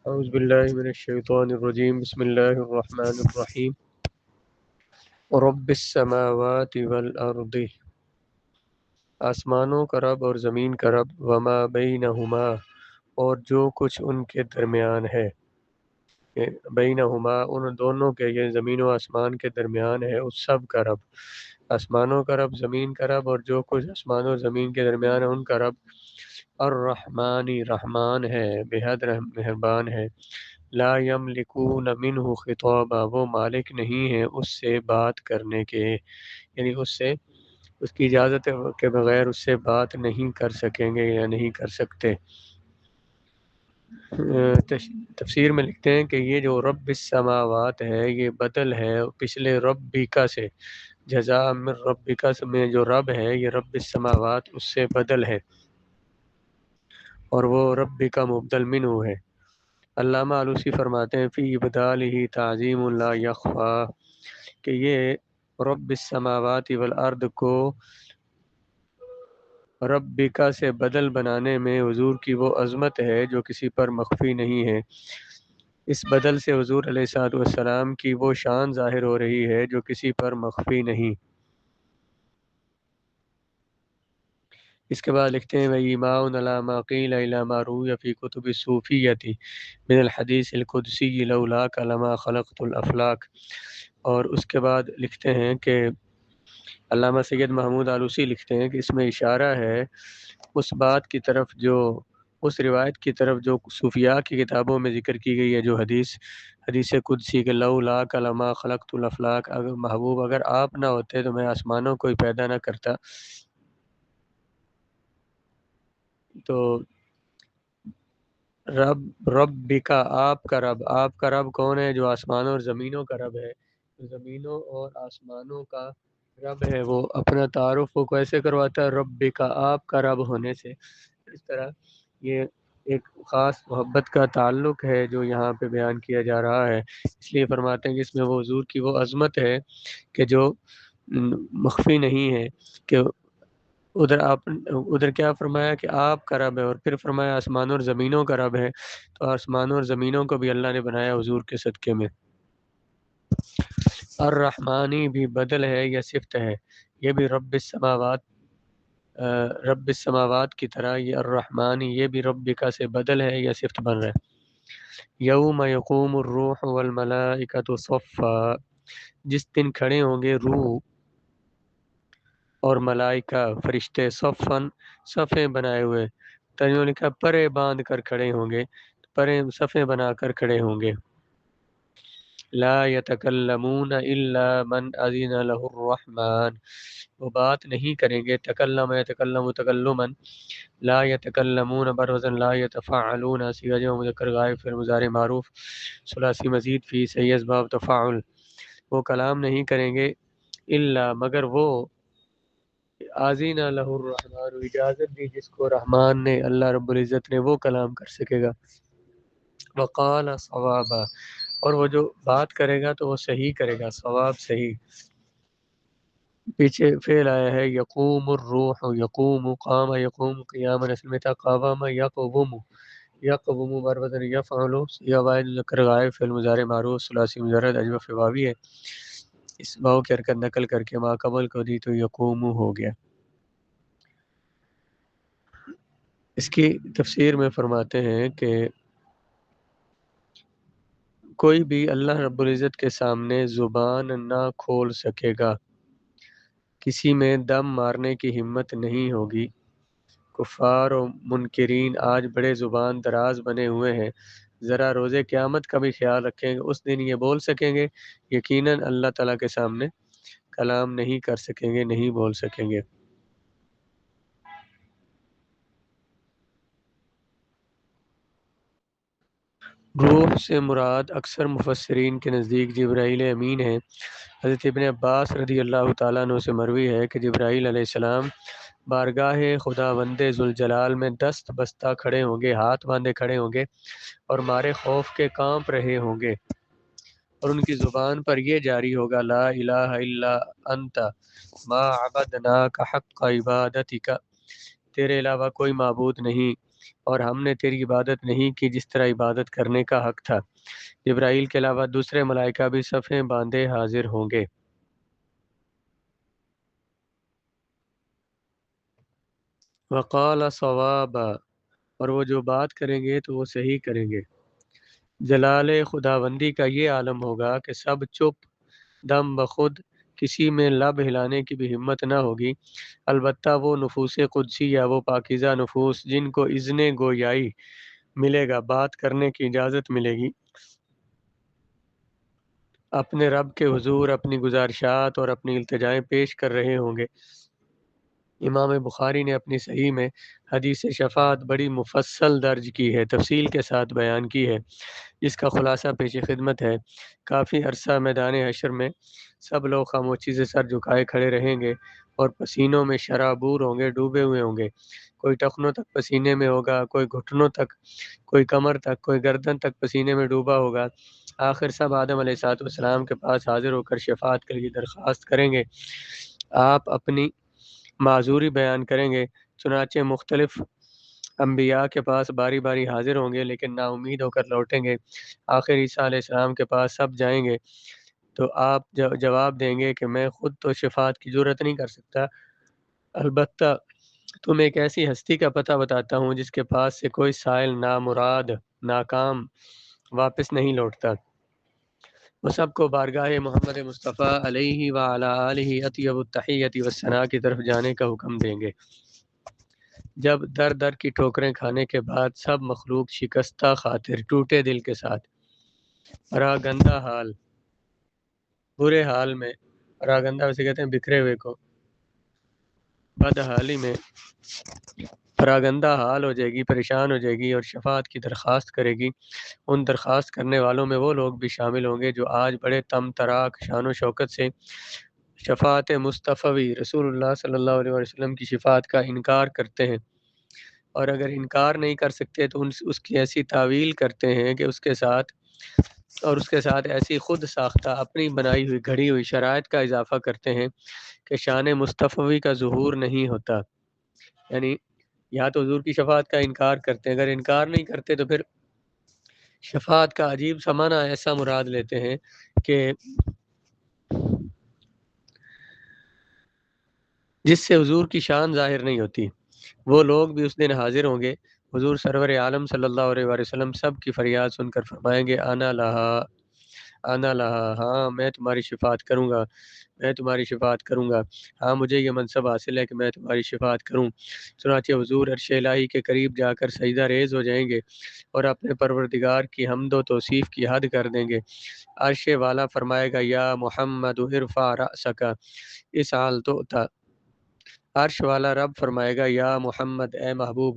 اعوذ باللہ من الشیطان الرجیم بسم اللہ الرحمن الرحیم رب السماوات والارض، آسمانوں کا رب اور زمین کا رب، وما بینہما، اور جو کچھ ان کے درمیان ہے، بینہما ان دونوں کے، یہ زمین و آسمان کے درمیان ہے، اس سب کا رب، آسمانوں کا رب، زمین کا رب، اور جو کچھ آسمان و زمین کے درمیان ہے ان کا رب، الرحمانی، رحمان ہے، بےحد مہربان ہے، لا یملکون منہ خطابا، وہ مالک نہیں ہے اس سے بات کرنے کے، یعنی اس کی اجازت کے بغیر اس سے بات نہیں کر سکیں گے یا نہیں کر سکتے۔ تفسیر میں لکھتے ہیں کہ یہ جو رب السماوات ہے یہ بدل ہے پچھلے ربک سے، جزاء من ربک میں جو رب ہے یہ رب السماوات اس سے بدل ہے، اور وہ ربک مبدل منہ ہے۔ علامہ علوسی فرماتے ہیں فی ابدالہ تعظیم لا یخفا، کہ یہ رب السماوات والارض کو ربکا سے بدل بنانے میں حضور کی وہ عظمت ہے جو کسی پر مخفی نہیں ہے۔ اس بدل سے حضور علیہ الصلوۃ والسلام کی وہ شان ظاہر ہو رہی ہے جو کسی پر مخفی نہیں۔ اس کے بعد لکھتے ہیں وَإِمَاءٌ عَلَىٰ مَا قِيلَ إِلَىٰ مَا رُوِيَ فِي كُتُبِ الصُّوفِيَّةِ من الحدیث القدسی لولاک لما خلقت الافلاک، اور اس کے بعد لکھتے ہیں کہ علامہ سید محمود آلوسی لکھتے ہیں کہ اس میں اشارہ ہے اس بات کی طرف، جو اس روایت کی طرف جو صوفیاء کی کتابوں میں ذکر کی گئی ہے، جو حدیث قدسی کہ لولاک لما خلقت الافلاک، اگر محبوب اگر آپ نہ ہوتے تو میں آسمانوں کو ہی پیدا نہ کرتا۔ تو رب کا آپ کا رب کون ہے؟ جو آسمانوں اور زمینوں کا رب ہے، زمینوں اور آسمانوں کا رب ہے، وہ اپنا تعارف وہ کیسے کرواتا ہے؟ رب کا آپ کا رب ہونے سے۔ اس طرح یہ ایک خاص محبت کا تعلق ہے جو یہاں پہ بیان کیا جا رہا ہے، اس لیے فرماتے ہیں کہ اس میں وہ حضور کی وہ عظمت ہے کہ جو مخفی نہیں ہے، کہ ادھر کیا فرمایا کہ آپ کا رب ہے، اور پھر فرمایا آسمانوں اور زمینوں کا رب ہے، تو آسمانوں اور زمینوں کو بھی اللہ نے بنایا حضور کے صدقے میں۔ الرحمانی بھی بدل ہے یا صفت ہے، یہ بھی رب السماوات کی طرح یہ الرحمانی یہ بھی ربک سے بدل ہے یا صفت بن رہا ہے۔ یوم یقوم الروح والملائکۃ صفا، جس دن کھڑے ہوں گے روح اور ملائکہ فرشتے، صفن صفیں بنائے ہوئے، ترجمہ لکھا پرے باندھ کر کھڑے ہوں گے، پرے صفیں بنا کر کھڑے ہوں گے۔ لا یتکلمون الا من اذن له الرحمن، وہ بات نہیں کریں گے، تکلم یتکلم تکلما، لا یتکلمون بروزن، لا یتفاعلون صیغہ جمع مذکر غائب فعل مضارع معروف ثلاثی مزید فی صحیح اسباب تفاعل، وہ کلام نہیں کریں گے الا مگر وہ، آذین لہ الرحمن، اجازت دی جس کو رحمان نے، اللہ رب العزت نے، وہ کلام کر سکے گا۔ وقال صوابا، اور وہ جو بات کرے گا تو وہ صحیح کرے گا، صواب صحیح۔ پیچھے فعل آیا ہے یقوم الروح، یقوم قام یقوم قیاما، اصل میں تھا قوام یقوم، یقوم بر وزن یفعل، یا واحد ذکر غائب فعل مضارع معروف ثلاثی مجرد اجوف واوی ہے، اس واو کی حرکت نقل کر کے ما قبل کو دی تو یقوم ہو گیا۔ اس کی تفسیر میں فرماتے ہیں کہ کوئی بھی اللہ رب العزت کے سامنے زبان نہ کھول سکے گا، کسی میں دم مارنے کی ہمت نہیں ہوگی۔ کفار و منکرین آج بڑے زبان دراز بنے ہوئے ہیں، ذرا روز قیامت کا بھی خیال رکھیں گے، اس دن یہ بول سکیں گے، یقیناً اللہ تعالیٰ کے سامنے کلام نہیں کر سکیں گے، نہیں بول سکیں گے۔ روح سے مراد اکثر مفسرین کے نزدیک جبرائیل امین ہے۔ حضرت ابن عباس رضی اللہ تعالیٰ عنہ سے مروی ہے کہ جبرائیل علیہ السلام بارگاہ خداوند ذوالجلال میں دست بستہ کھڑے ہوں گے، ہاتھ باندھے کھڑے ہوں گے، اور مارے خوف کے کانپ رہے ہوں گے، اور ان کی زبان پر یہ جاری ہوگا لا الہ الا انت ما عبدناک حق عبادتک، تیرے علاوہ کوئی معبود نہیں اور ہم نے تیری عبادت نہیں کی جس طرح عبادت کرنے کا حق تھا۔ جبرائیل کے علاوہ دوسرے ملائکہ بھی صفیں باندھے حاضر ہوں گے۔ وقال صوابا، اور وہ جو بات کریں گے تو وہ صحیح کریں گے۔ جلال خداوندی کا یہ عالم ہوگا کہ سب چپ دم بخود، کسی میں لب ہلانے کی بھی ہمت نہ ہوگی، البتہ وہ نفوس قدسی یا وہ پاکیزہ نفوس جن کو اذن گویائی ملے گا، بات کرنے کی اجازت ملے گی، اپنے رب کے حضور اپنی گزارشات اور اپنی التجائیں پیش کر رہے ہوں گے۔ امام بخاری نے اپنی صحیح میں حدیث شفاعت بڑی مفصل درج کی ہے، تفصیل کے ساتھ بیان کی ہے، جس کا خلاصہ پیش خدمت ہے۔ کافی عرصہ میدان حشر میں سب لوگ خاموشی سے سر جھکائے کھڑے رہیں گے اور پسینوں میں شرابور ہوں گے، ڈوبے ہوئے ہوں گے۔ کوئی ٹخنوں تک پسینے میں ہوگا، کوئی گھٹنوں تک، کوئی کمر تک، کوئی گردن تک پسینے میں ڈوبا ہوگا۔ آخر سب آدم علیہ السلام کے پاس حاضر ہو کر شفاعت کے لیے درخواست کریں گے۔ آپ اپنی معذوری بیان کریں گے، چنانچہ مختلف انبیاء کے پاس باری باری حاضر ہوں گے لیکن نا امید ہو کر لوٹیں گے۔ آخر عیسیٰ علیہ السلام کے پاس سب جائیں گے تو آپ جواب دیں گے کہ میں خود تو شفاعت کی جرات نہیں کر سکتا، البتہ تم ایک ایسی ہستی کا پتہ بتاتا ہوں جس کے پاس سے کوئی سائل نامراد ناکام واپس نہیں لوٹتا۔ وہ سب کو بارگاہ محمد مصطفیٰ علیہ وعلی آلہ اطیب التحیۃ والثناء کی طرف جانے کا حکم دیں گے۔ جب در در کی ٹھوکریں کھانے کے بعد سب مخلوق شکستہ خاطر ٹوٹے دل کے ساتھ پراگندہ حال، برے حال میں، پراگندہ ویسے کہتے ہیں بکھرے ہوئے کو، بدحالی میں پراگندہ حال ہو جائے گی، پریشان ہو جائے گی اور شفاعت کی درخواست کرے گی۔ ان درخواست کرنے والوں میں وہ لوگ بھی شامل ہوں گے جو آج بڑے تم تراک شان و شوکت سے شفاعت مصطفی رسول اللہ صلی اللہ علیہ وسلم کی شفاعت کا انکار کرتے ہیں، اور اگر انکار نہیں کر سکتے تو اس کی ایسی تعویل کرتے ہیں کہ اس کے ساتھ ایسی خود ساختہ اپنی بنائی ہوئی گھڑی ہوئی شرائط کا اضافہ کرتے ہیں کہ شان مصطفی کا ظہور نہیں ہوتا۔ یعنی یا تو حضور کی شفاعت کا انکار کرتے ہیں، اگر انکار نہیں کرتے تو پھر شفاعت کا عجیب سا معنی ایسا مراد لیتے ہیں کہ جس سے حضور کی شان ظاہر نہیں ہوتی۔ وہ لوگ بھی اس دن حاضر ہوں گے۔ حضور سرور عالم صلی اللہ علیہ وسلم سب کی فریاد سن کر فرمائیں گے انا لہا، انا لہا، ہاں میں تمہاری شفاعت کروں گا، میں تمہاری شفاعت کروں گا، ہاں مجھے یہ منصب حاصل ہے کہ میں تمہاری شفاعت کروں۔ چنانچہ حضور عرش الہی کے قریب جا کر سجدہ ریز ہو جائیں گے اور اپنے پروردگار کی حمد و توصیف کی حد کر دیں گے۔ عرش والا فرمائے گا یا محمد ارفع رأسک اسعل تؤتا، عرش والا رب فرمائے گا یا محمد، اے محبوب،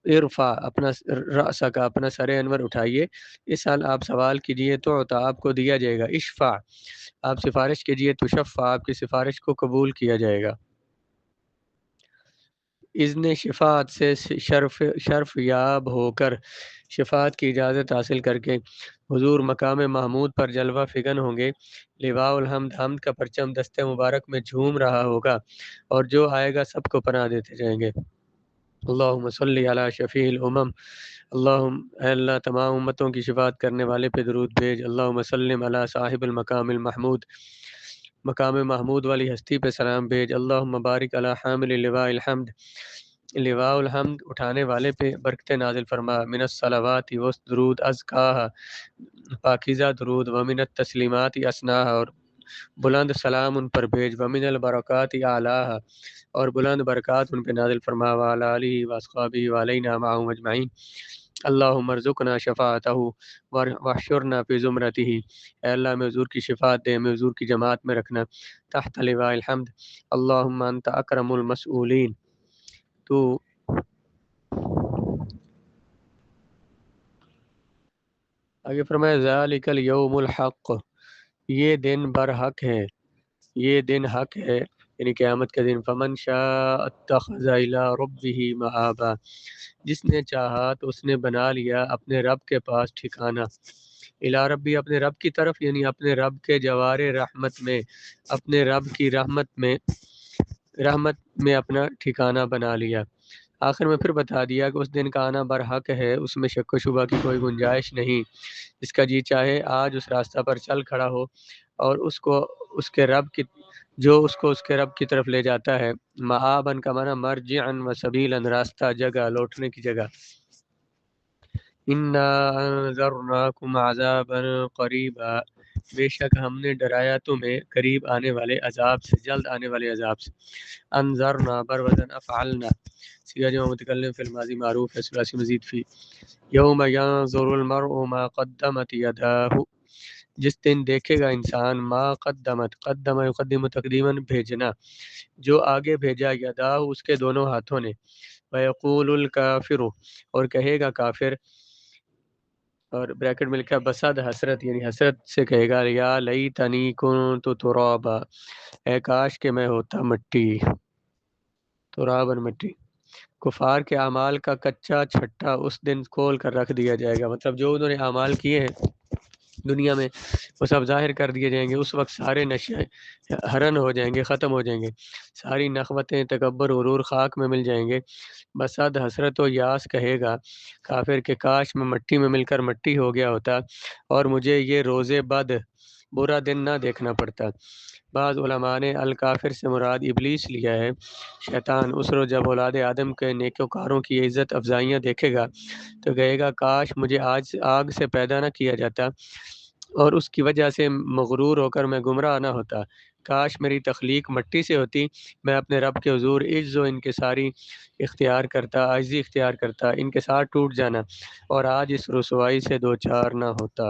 ارفع اپنا رأسہ کا، اپنا سر انور اٹھائیے، اس حال آپ سوال کیجئے تو آپ کو دیا جائے گا، اشفع آپ سفارش کیجئے تو شفع آپ کی سفارش کو قبول کیا جائے گا۔ اذن شفاعت سے شرف یاب ہو کر شفاعت کی اجازت حاصل کر کے حضور مقام محمود پر جلوہ فگن ہوں گے۔ لواء الحمد، حمد کا پرچم دستے مبارک میں جھوم رہا ہوگا اور جو آئے گا سب کو پناہ دیتے جائیں گے۔ اللہم صلی علی شفیع الامم، اے اللہ تمام امتوں کی شفاعت کرنے والے پہ درود بھیج۔ اللہم سلم علی صاحب المقام المحمود، مقام محمود والی ہستی پہ سلام بھیج۔ اللہم بارک علی حامل لواء الحمد، لواء الحمد اٹھانے والے پہ برکت نازل فرما۔ من الصلوات و درود ازکاہا، پاکیزہ درود، ومن التسلیمات اسناہا، اور بلند سلام ان پر بھیج، ومن البرکات اعلیہا، اور بلند برکات ان پہ نازل فرما، وعلی آلہ واصحابہ وعلینا معہم اجمعین۔ اللہم ارزقنا شفاعتہ واحشرنا فی زمرتہ، اے اللہ میں حضور کی شفاعت دے، میں حضور کی جماعت میں رکھنا، تحت لواء الحمد۔ اللہم انت اکرم المسئولین، تو آگے فرمایا ذالک الیوم الحق، یہ دن برحق ہے، یہ دن حق ہے، یعنی قیامت کا دن۔ فمن شاء اتخذ الی ربہ مآبا، جس نے چاہا تو اس نے بنا لیا اپنے رب کے پاس ٹھکانہ، الی ربی اپنے رب کی طرف، یعنی اپنے رب کے جوار رحمت میں، اپنے رب کی رحمت میں اپنا ٹھکانہ بنا لیا۔ آخر میں پھر بتا دیا کہ اس دن کا آنا برحق ہے، اس میں شک و شبہ کی کوئی گنجائش نہیں۔ اس کا جی چاہے آج اس راستہ پر چل کھڑا ہو اور اس کو اس کے رب کی اس کے رب کی طرف لے جاتا ہے۔ معابن کا معنی مرجعن و سبیلاً، راستہ، جگہ، لوٹنے کی جگہ۔ انا انذرناکم عذابا قریبا، بے شک ہم نے ڈرایا تمہیں قریب آنے والے عذاب سے، جلد آنے والے عذاب سے۔ انذرنا بر وزن افعلنا، سیغہ جو متکلم فی الماضی معروف ہے، ثلاثی مزید فی۔ یوم ینظر المرء ما قدمت یداہ، جس دن دیکھے گا انسان ما قدمت، قدم یقدم تقدیما، بھیجنا، جو آگے بھیجا، یداہ اس کے دونوں ہاتھوں نے، ویقول الکافر، اور کہے گا کافر، اور بریکٹ میں لکھا بسد حسرت، یعنی حسرت سے کہے گا یا لیتنی کنت ترابا، اے کاش کہ میں ہوتا مٹی، ترابا مٹی۔ کفار کے اعمال کا کچا چھٹا اس دن کھول کر رکھ دیا جائے گا، مطلب جو انہوں نے اعمال کیے ہیں دنیا میں وہ سب ظاہر کر دیے جائیں گے۔ اس وقت سارے نشے حرن ہو جائیں گے، ختم ہو جائیں گے، ساری نخوتیں، تکبر، غرور خاک میں مل جائیں گے۔ بسد حسرت و یاس کہے گا کافر کہ کاش میں مٹی میں مل کر مٹی ہو گیا ہوتا اور مجھے یہ روز بد، برا دن نہ دیکھنا پڑتا۔ بعض علماء نے الکافر سے مراد ابلیس لیا ہے، شیطان۔ اس روز جب اولاد آدم کے نیکوکاروں کی عزت افزائیاں دیکھے گا تو کہے گا کاش مجھے آج آگ سے پیدا نہ کیا جاتا اور اس کی وجہ سے مغرور ہو کر میں گمراہ نہ ہوتا۔ کاش میری تخلیق مٹی سے ہوتی، میں اپنے رب کے حضور عز و انکساری اختیار کرتا، عاجزی اختیار کرتا، انکسار ٹوٹ جانا، اور آج اس رسوائی سے دوچار نہ ہوتا۔